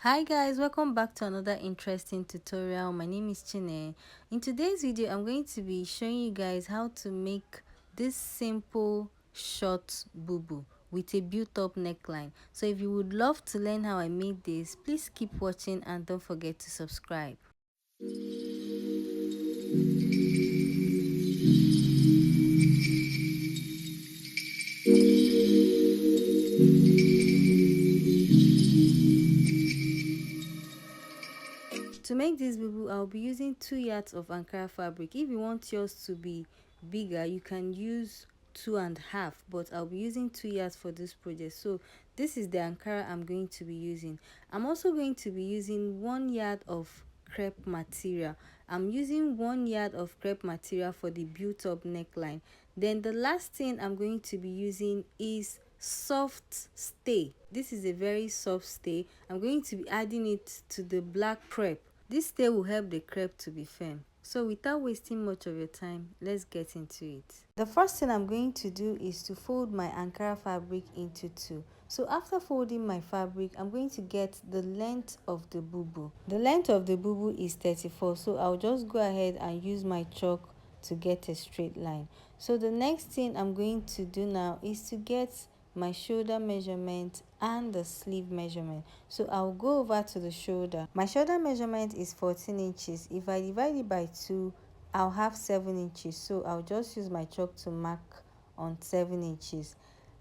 Hi guys, welcome back to another interesting tutorial. My name is Chine. In today's video I'm going to be showing you guys how to make this simple short bubu with a built up neckline. So if you would love to learn how I made this, please keep watching and don't forget to subscribe. To make this bubu, I'll be using 2 yards of Ankara fabric. If you want yours to be bigger, you can use 2.5, but I'll be using 2 yards for this project. So this is the Ankara I'm going to be using. I'm also going to be using 1 yard of crepe material. I'm using 1 yard of crepe material for the built up neckline. Then the last thing I'm going to be using is soft stay. This is a very soft stay. I'm going to be adding it to the black crepe. This stay will help the crepe to be firm. So without wasting much of your time, let's get into it. The first thing I'm going to do is to fold my Ankara fabric into 2. So after folding my fabric, I'm going to get the length of the bubu. The length of the bubu is 34, so I'll just go ahead and use my chalk to get a straight line. So the next thing I'm going to do now is to get my shoulder measurement and the sleeve measurement. So I'll go over to the shoulder. My shoulder measurement is 14 inches. If I divide it by 2, I'll have 7 inches. So I'll just use my chalk to mark on 7 inches.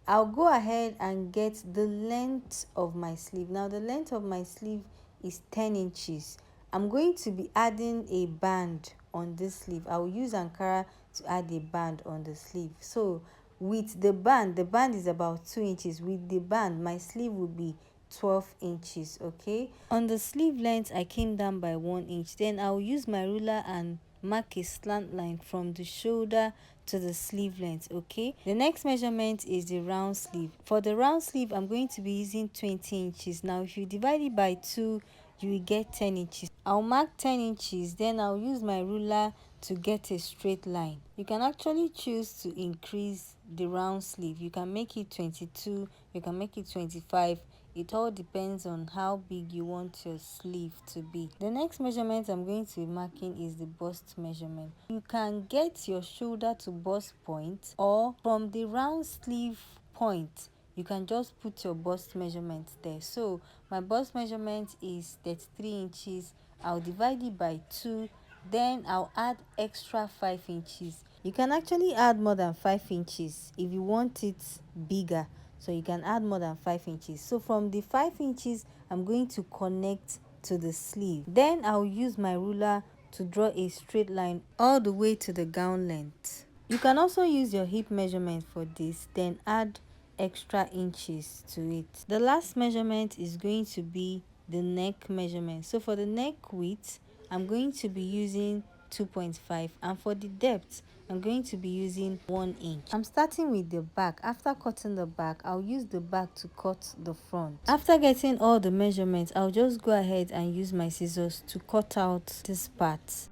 I'll go ahead and get the length of my sleeve. Now the length of my sleeve is 10 inches. I'm going to be adding a band on this sleeve. I will use Ankara to add a band on the sleeve. So with the band is about 2 inches. With the band, my sleeve will be 12 inches. Okay, on the sleeve length I came down by 1 inch. Then I'll use my ruler and mark a slant line from the shoulder to the sleeve length. Okay, the next measurement is the round sleeve. For the round sleeve, I'm going to be using 20 inches. Now if you divide it by 2, you will get 10 inches. I'll mark 10 inches, then I'll use my ruler to get a straight line. You can actually choose to increase the round sleeve. You can make it 22, you can make it 25. It all depends on how big you want your sleeve to be. The next measurement I'm going to be marking is the bust measurement. You can get your shoulder to bust point, or from the round sleeve point you can just put your bust measurement there. So my bust measurement is 33 inches. I'll divide it by 2, then I'll add extra 5 inches. You can actually add more than 5 inches if you want it bigger, so you can add more than 5 inches. So from the 5 inches I'm going to connect to the sleeve. Then I'll use my ruler to draw a straight line all the way to the gown length. You can also use your hip measurement for this, then add extra inches to it. The last measurement is going to be the neck measurement. So for the neck width, I'm going to be using 2.5, and for the depth I'm going to be using 1 inch. I'm starting with the back. After cutting the back, I'll use the back to cut the front. After getting all the measurements, I'll just go ahead and use my scissors to cut out this part.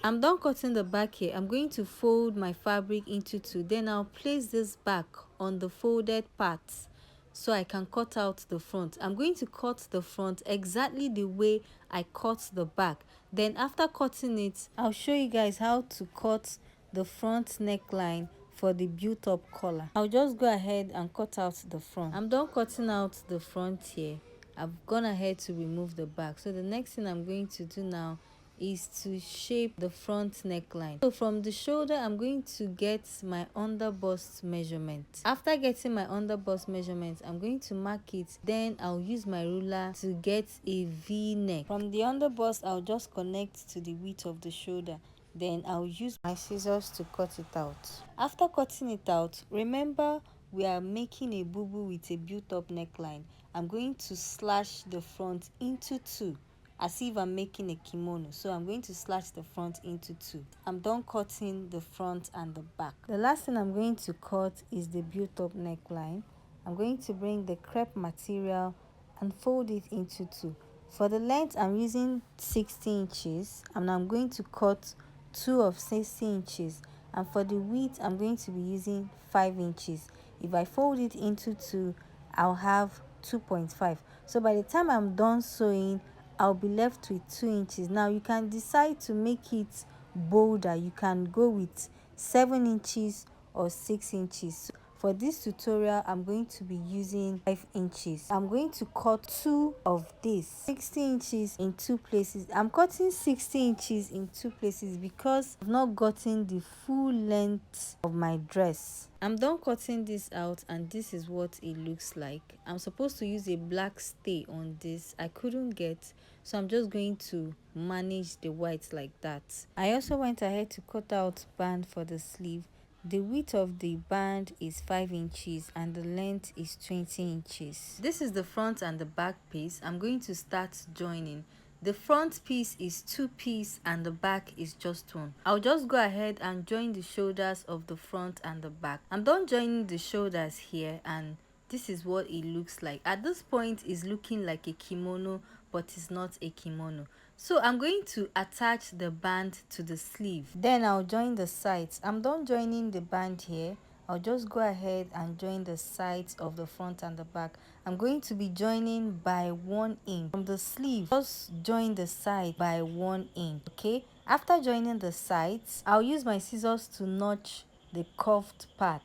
I'm done cutting the back here. I'm going to fold my fabric into 2. Then I'll place this back on the folded parts so I can cut out the front. I'm going to cut the front exactly the way I cut the back. Then after cutting it, I'll show you guys how to cut the front neckline for the built up collar. I'll just go ahead and cut out the front. I'm done cutting out the front here. I've gone ahead to remove the back. So the next thing I'm going to do now is to shape the front neckline. So from the shoulder, I'm going to get my under bust measurement. After getting my under bust measurement, I'm going to mark it. Then I'll use my ruler to get a V neck. From the under bust, I'll just connect to the width of the shoulder. Then I'll use my scissors to cut it out. After cutting it out, remember we are making a bubu with a built up neckline. I'm going to slash the front into 2 as if I'm making a kimono. So I'm going to slash the front into 2. I'm done cutting the front and the back. The last thing I'm going to cut is the built up neckline. I'm going to bring the crepe material and fold it into two. For the length, I'm using 60 inches and I'm going to cut 2 of 60 inches, and for the width I'm going to be using 5 inches. If I fold it into two, I'll have 2.5. So by the time I'm done sewing, I'll be left with 2 inches. Now you can decide to make it bolder. You can go with 7 inches or 6 inches. For this tutorial, I'm going to be using 5 inches. I'm going to cut 2 of this 60 inches in 2 places. I'm cutting 60 inches in 2 places because I've not gotten the full length of my dress. I'm done cutting this out and this is what it looks like. I'm supposed to use a black stay on this. I couldn't get, so I'm just going to manage the white like that. I also went ahead to cut out band for the sleeve. The width of the band is 5 inches and the length is 20 inches. This is the front and the back piece. I'm going to start joining. The front piece is 2 pieces and the back is just 1. I'll just go ahead and join the shoulders of the front and the back. I'm done joining the shoulders here and this is what it looks like. At this point, it's looking like a kimono, but it's not a kimono. So I'm going to attach the band to the sleeve. Then I'll join the sides. I'm done joining the band here. I'll just go ahead and join the sides of the front and the back. I'm going to be joining by 1 inch from the sleeve. Just join the side by 1 inch. Okay, after joining the sides, I'll use my scissors to notch the curved part.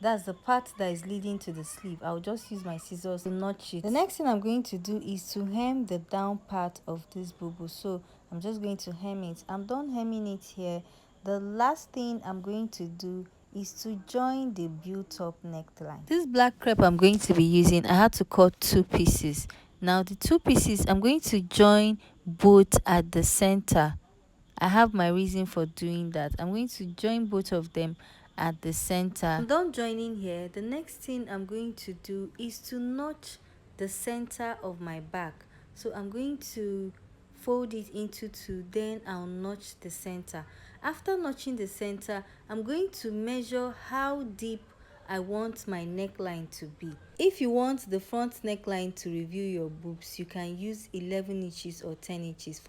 That's the part that is leading to the sleeve. I'll just use my scissors to notch it. The next thing I'm going to do is to hem the down part of this bubu. So I'm just going to hem it. I'm done hemming it here. The last thing I'm going to do is to join the built-up neckline. This black crepe I'm going to be using, I had to cut 2 pieces. Now the 2 pieces, I'm going to join both at the center. I have my reason for doing that. I'm going to join both of them at the center. I'm done joining here. The next thing I'm going to do is to notch the center of my back. So I'm going to fold it into 2, then I'll notch the center. After notching the center, I'm going to measure how deep I want my neckline to be. If you want the front neckline to reveal your boobs, you can use 11 inches or 10 inches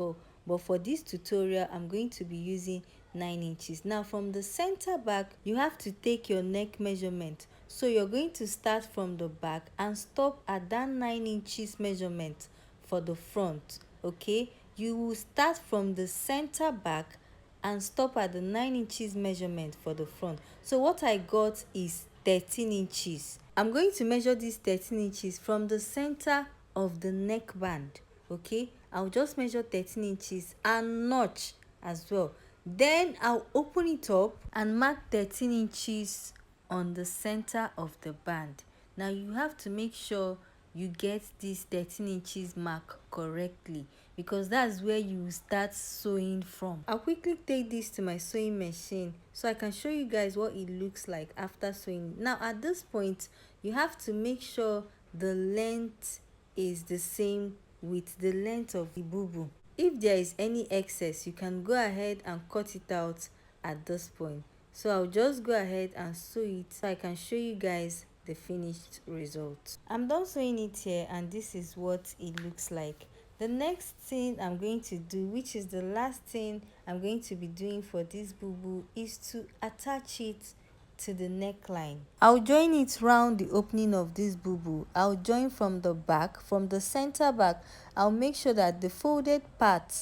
but for this tutorial I'm going to be using 9 inches. Now from the center back, you have to take your neck measurement. So you're going to start from the back and stop at that 9 inches measurement for the front. Okay, you will start from the center back and stop at the 9 inches measurement for the front. So what I got is 13 inches. I'm going to measure these 13 inches from the center of the neckband. Okay, I'll just measure 13 inches and notch as well. Then I'll open it up and mark 13 inches on the center of the band. Now you have to make sure you get this 13 inches mark correctly because that's where you start sewing from. I'll quickly take this to my sewing machine so I can show you guys what it looks like after sewing. Now at this point, you have to make sure the length is the same with the length of the bubu. If there is any excess, you can go ahead and cut it out at this point. So I'll just go ahead and sew it so I can show you guys the finished result. I'm done sewing it here and this is what it looks like. The next thing I'm going to do, which is the last thing I'm going to be doing for this bubu, is to attach it to the neckline. I'll join it round the opening of this bubu. I'll join from the back, from the center back. I'll make sure that the folded part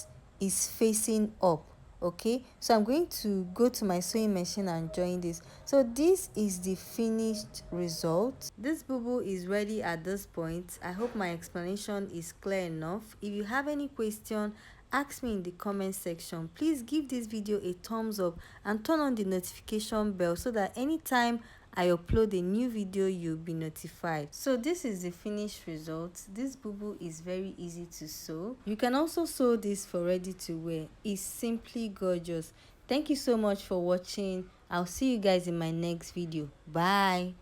is facing up. Okay, so I'm going to go to my sewing machine and join this. So this is the finished result. This bubu is ready at this point. I hope my explanation is clear enough. If you have any question, ask me in the comment section. Please give this video a thumbs up and turn on the notification bell so that anytime I upload a new video, you'll be notified. So this is the finished result. This bubu is very easy to sew. You can also sew this for ready to wear. It's simply gorgeous. Thank you so much for watching. I'll see you guys in my next video. Bye.